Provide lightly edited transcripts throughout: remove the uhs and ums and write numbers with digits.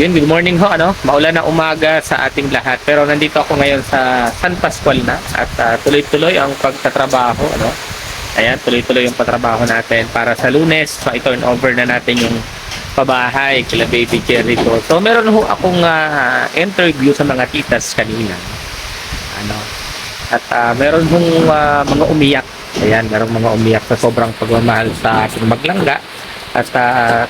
Yun, good morning ho, ano? Maulan na umaga sa ating lahat. Pero nandito ako ngayon sa San Pascual na at tuloy-tuloy ang pagtatrabaho, ano? Ayan, tuloy-tuloy yung patrabaho natin para sa Lunes, ma-turn over na natin yung pabahay kila Baby Jericho. So, meron ho akong interview sa mga titas kanina. Ano? At meron hong mga umiyak. Ayan, meron mga umiyak sa sobrang pagmamahal sa ating maglangga. At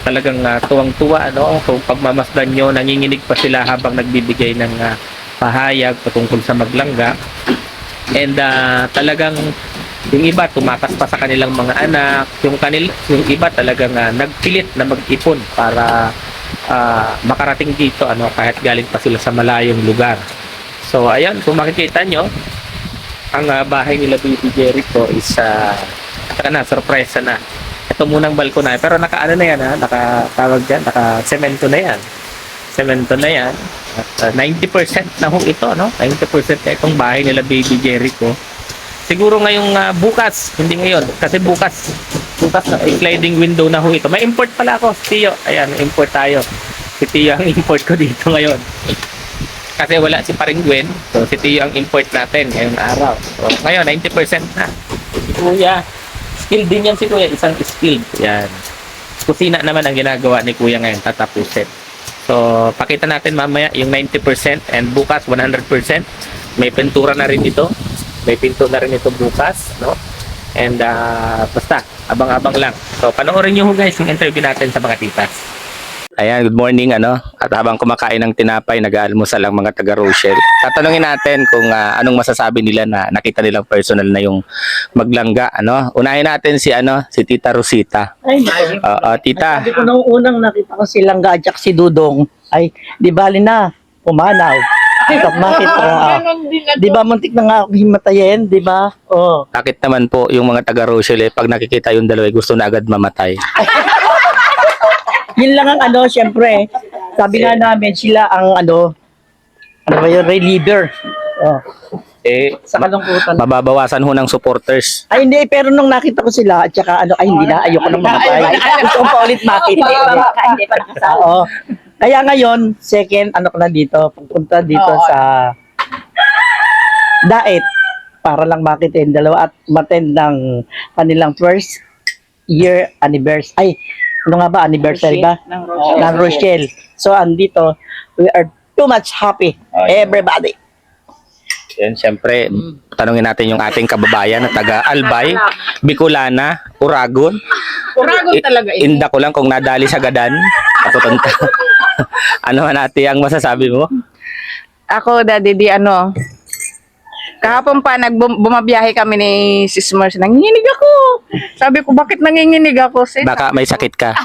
talagang tuwang-tuwa, ano, kung pagmamasdan nyo, nanginginig pa sila habang nagbibigay ng pahayag patungkol sa maglangga. And talagang yung iba tumakas pa sa kanilang mga anak, yung iba talagang nagpilit na mag-ipon para makarating dito, ano, kahit galing pa sila sa malayong lugar. So ayan, kung makikita nyo, ang bahay nila Baby Jericho is surprise na. Ito munang balkonahe, pero naka-ano na yan, nakatawag dyan, naka-semento na yan. Semento na yan. At 90% na ho ito, no? 90% na itong bahay nila Baby Jericho. Siguro ngayong bukas, hindi ngayon, kasi bukas na sliding window na ho ito. May import pala ako, si Tio. Ayan, import tayo. Si Tio ang import ko dito ngayon. Kasi wala si Paring Gwen, so si Tio ang import natin ngayong araw. So ngayon, 90% na. Si Kuya, skilled din yan si Kuya, isang skilled. Yan. Kusina naman ang ginagawa ni Kuya ngayon, tatapusin. So, pakita natin mamaya yung 90% and bukas 100%. May pintura na rin ito. May pinto na rin ito bukas, no? And basta, abang-abang lang. So, panoorin nyo guys yung interview natin sa mga titas. Ayan, good morning, ano? At habang kumakain ng tinapay, nag-aalmusal ang mga taga Rochelle. Tatanungin natin kung anong masasabi nila na nakita nilang personal na yung maglangga, ano? Unahin natin si Tita Rosita. Ay, Tita. sabi ko nung unang nakita ko silang gadyak si Dudong, ay, di bali na, pumanaw. Bakit? Di ba muntik na nga ako himatayin, di ba? Oh. Bakit naman po yung mga taga Rochelle, pag nakikita yung dalawa, gusto na agad mamatay? Yun lang ang syempre, sabi nga namin, sila ang ano ba yun, leader. Oh. Sa kalungkutan. Mababawasan ho ng supporters. Ay, hindi, pero nung nakita ko sila, at saka hindi na, ayoko nang mamatay. Gusto ko pa ulit makita. Hindi pa nakasama. Oo. Kaya ngayon, second, ko na dito, pupunta dito sa Daet, para lang makita yung dalawa at mattend ng kanilang first year anniversary. Ay, ano nga ba? Anniversary ba? Ng Rochelle. So, andito, we are too much happy. Everybody. Yan, siyempre, tanungin natin yung ating kababayan na taga Albay, Bicolana, Uragon. Uragon talaga ito. Inda ko lang kung nadali sa Gadan. Kaputunta. Ano natin ang masasabi mo? Ako, Daddy, kahapon pa, bumabiyahe kami ni Sis Mercy. Nanginginig ako. Sabi ko, bakit nanginginig ako? Sis? Baka may sakit ka.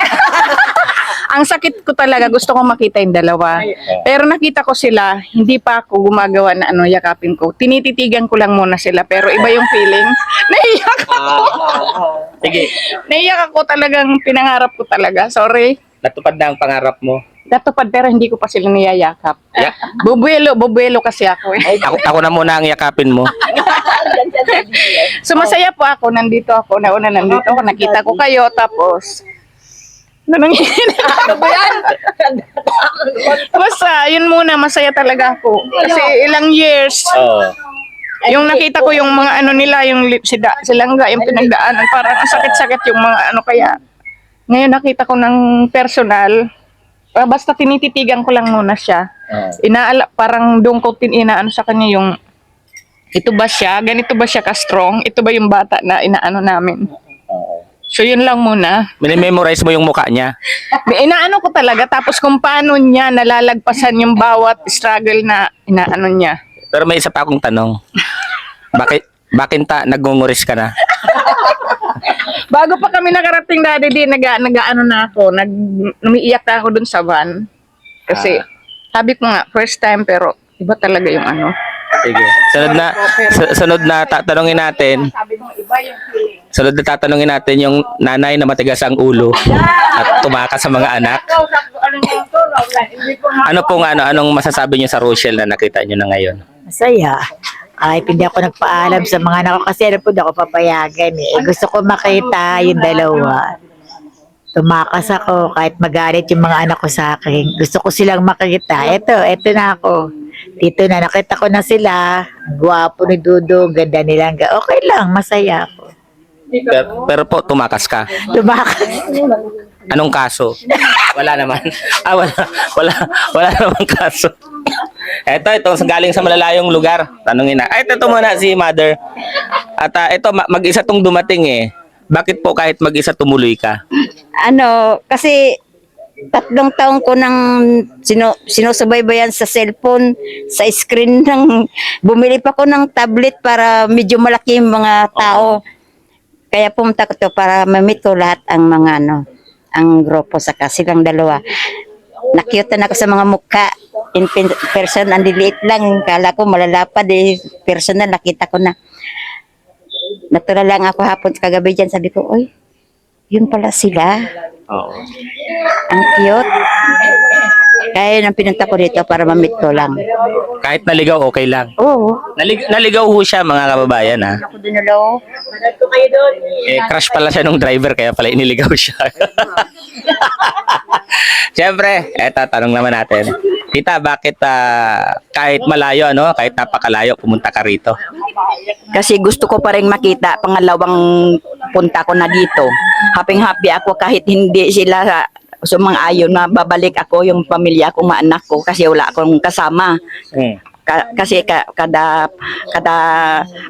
Ang sakit ko talaga, gusto ko makita yung dalawa. Pero nakita ko sila, hindi pa ako gumagawa na yakapin ko. Tinititigan ko lang muna sila, pero iba yung feeling. Naiyak ako. Sige. Naiyak ako talagang, pinangarap ko talaga. Sorry. Natupad na ang pangarap mo. Natupad pero hindi ko pa sila niyayakap. Yeah. Bubuelo kasi ako eh. Ako na muna ang yakapin mo. So masaya po ako, nandito ako, nauna nandito ako, nakita ko kayo, tapos nananginginig ako. Basta, yun muna, masaya talaga ako. Kasi ilang years, Oo. yung nakita ko yung mga nila, yung silangga, yung pinagdaanan, parang ang sakit-sakit yung mga kaya. Ngayon nakita ko ng personal, basta tinititigan ko lang muna siya. Parang doon ko inaano sa kanya yung, ito ba siya? Ganito ba siya ka-strong? Ito ba yung bata na inaano namin? So yun lang muna. Minimemorize mo yung mukha niya. Inaano ko talaga, tapos kung paano niya nalalagpasan yung bawat struggle na inaano niya. Pero may isa pa akong tanong. Bakit nagngunguris ka na? Bago pa kami nakarating, Daddy, nag-ano na ako, umiiyak na ako dun sa van. Kasi sabi ko nga, first time, pero iba talaga yung Sige. Sunod na tatanungin natin. Sabi mo, iba yung feeling. Sunod na tatanungin natin yung nanay na matigas ang ulo at tumakas sa mga anak. Anong masasabi niyo sa Rochelle na nakita niyo na ngayon? Masaya. Ay, hindi ako nagpaalam sa mga anak ko kasi alam po, hindi ako papayagan eh. Gusto ko makita yung dalawa. tumakas ako kahit magalit yung mga anak ko sa akin. Gusto ko silang makikita. Eto na ako. Dito na, nakita ko na sila. Gwapo ni Dudong, ganda nilang. Okay lang, masaya ako. Pero po, tumakas ka. Tumakas. Anong kaso? Wala naman. Wala naman kaso. Ito, galing sa malalayong lugar. Tanungin na. Ito muna si Mother. At ito, mag-isa tong dumating eh. Bakit po kahit mag-isa tumuloy ka? Kasi 3 taon ko nang sinusubaybayan sa cellphone, sa screen bumili pa ko ng tablet para medyo malaki yung mga tao. Kaya pumunta ko to para ma-meet ko lahat ang mga ang grupo sa silang dalawa. Nakyutan ako sa mga mukha. In person, ang liliit lang. Kala ko malalapad eh. Personal, nakita ko na. Natural lang ako hapon kagabi dyan. Sabi ko, oy, yun pala sila. Oo. Ang cute. Kaya nang pinunta ko dito para ma-meet ko lang. Kahit naligaw, okay lang. Oo. Naligaw ho siya, mga kababayan ha. Ako din hello. Crush pala siya nung driver, kaya pala iniligaw siya. Siyempre, eto, tanong naman natin. Tita, bakit kahit malayo, kahit napakalayo, pumunta ka rito? Kasi gusto ko pa rin makita pangalawang punta ko na dito. Happy ako kahit hindi sila sumang-ayon na babalik ako yung pamilya ko, mga anak ko kasi wala akong kasama. Kasi kada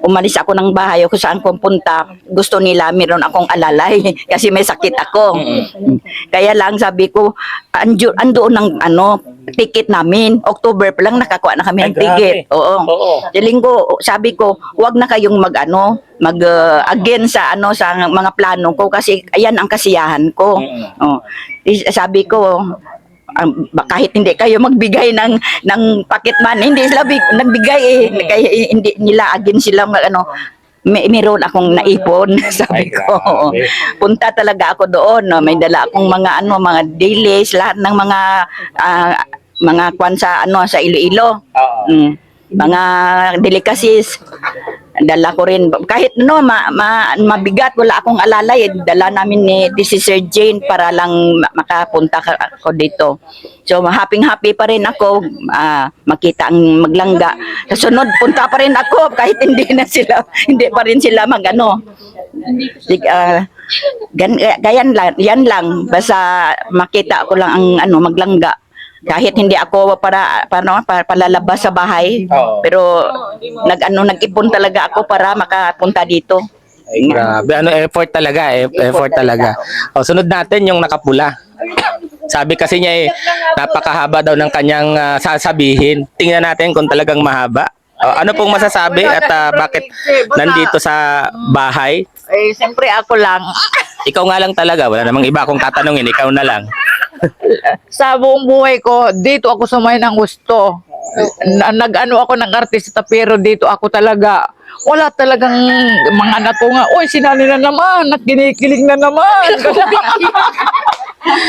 umalis ako ng bahay o kung saan kong punta, gusto nila meron akong alalay kasi may sakit ako. Kaya lang sabi ko, andoon ng ticket namin. October pa lang nakakuha na kami ng ticket. Oo. Linggo, sabi ko, wag na kayong again sa sa mga plano ko kasi ayan ang kasiyahan ko. Sabi ko, kahit hindi kayo magbigay ng pakitman, hindi sila nagbigay eh. Kaya hindi nila agin sila meron akong naipon, sabi ko. Punta talaga ako doon. May dala akong mga dailies, lahat ng mga kwan sa sa Iloilo. Mga delicacies. Dala ko rin. Kahit mabigat, wala akong alalay. Dala namin ni Sir Jane para lang makapunta ako dito. So, happy pa rin ako makita ang maglangga. Sa sunod, punta pa rin ako kahit hindi pa rin sila yan lang. Basta makita ko lang ang maglangga. Kahit hindi ako palalabas sa bahay, pero nag-ipon talaga ako para makapunta dito. Ay, grabe. Effort talaga. Effort talaga. Sunod natin yung nakapula. Sabi kasi niya napakahaba daw ng kanyang sasabihin. Tingnan natin kung talagang mahaba. Ano pong masasabi at bakit nandito sa bahay? Siyempre ako lang. Ikaw nga lang talaga. Wala namang iba akong tatanungin. Ikaw na lang. Sa buong buhay ko, dito ako sumay ng gusto. Nag-ano ako ng artista pero dito ako talaga. Wala talagang mga anak ko nga, oy, sinali na naman, at kinikilig na naman.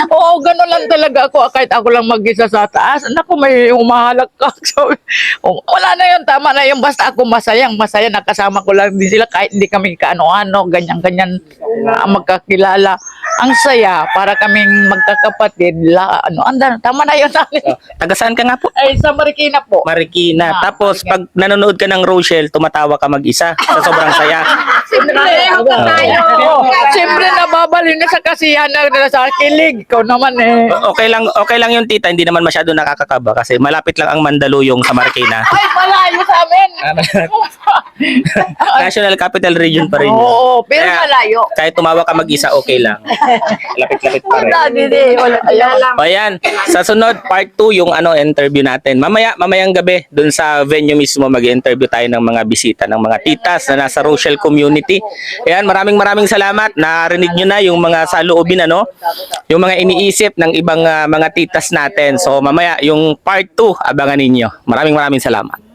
Oo, gano'n lang talaga ako. Kahit ako lang mag-isa sa taas, naku, may humahalakak. So, wala na yun, tama na yun. Basta ako masaya, nakasama ko lang din sila kahit hindi kami kaano-ano, ganyan-ganyan magkakilala. Ang saya, para kaming magkakapatid. Tama na yun. Taga saan ka nga po? Ay, sa Marikina po. Marikina. Tapos, pag nanonood ka ng Rochelle, tumatawa ka mag-isa sa sobrang saya. Siyempre, nababaliw na sa kasiyahan na sa kilig. Ikaw naman eh. Okay lang yung tita, hindi naman masyado nakakakaba kasi malapit lang ang Mandaluyong sa Marikina. Ay, malayo sa amin. National Capital Region pa rin. Oo, pero Kaya, malayo. kahit tumawa ka mag-isa, okay lang. Lapit-lapit pa rin. O yan, sa sunod, part 2, yung interview natin. Mamayang gabi, dun sa venue mismo, mag-interview tayo ng mga bisita, ng mga titas na nasa Rochelle community. Ayan, maraming salamat. Narinig nyo na yung mga saloobin, yung mga iniisip ng ibang mga titas natin. So mamaya, yung part 2, abangan ninyo. Maraming salamat.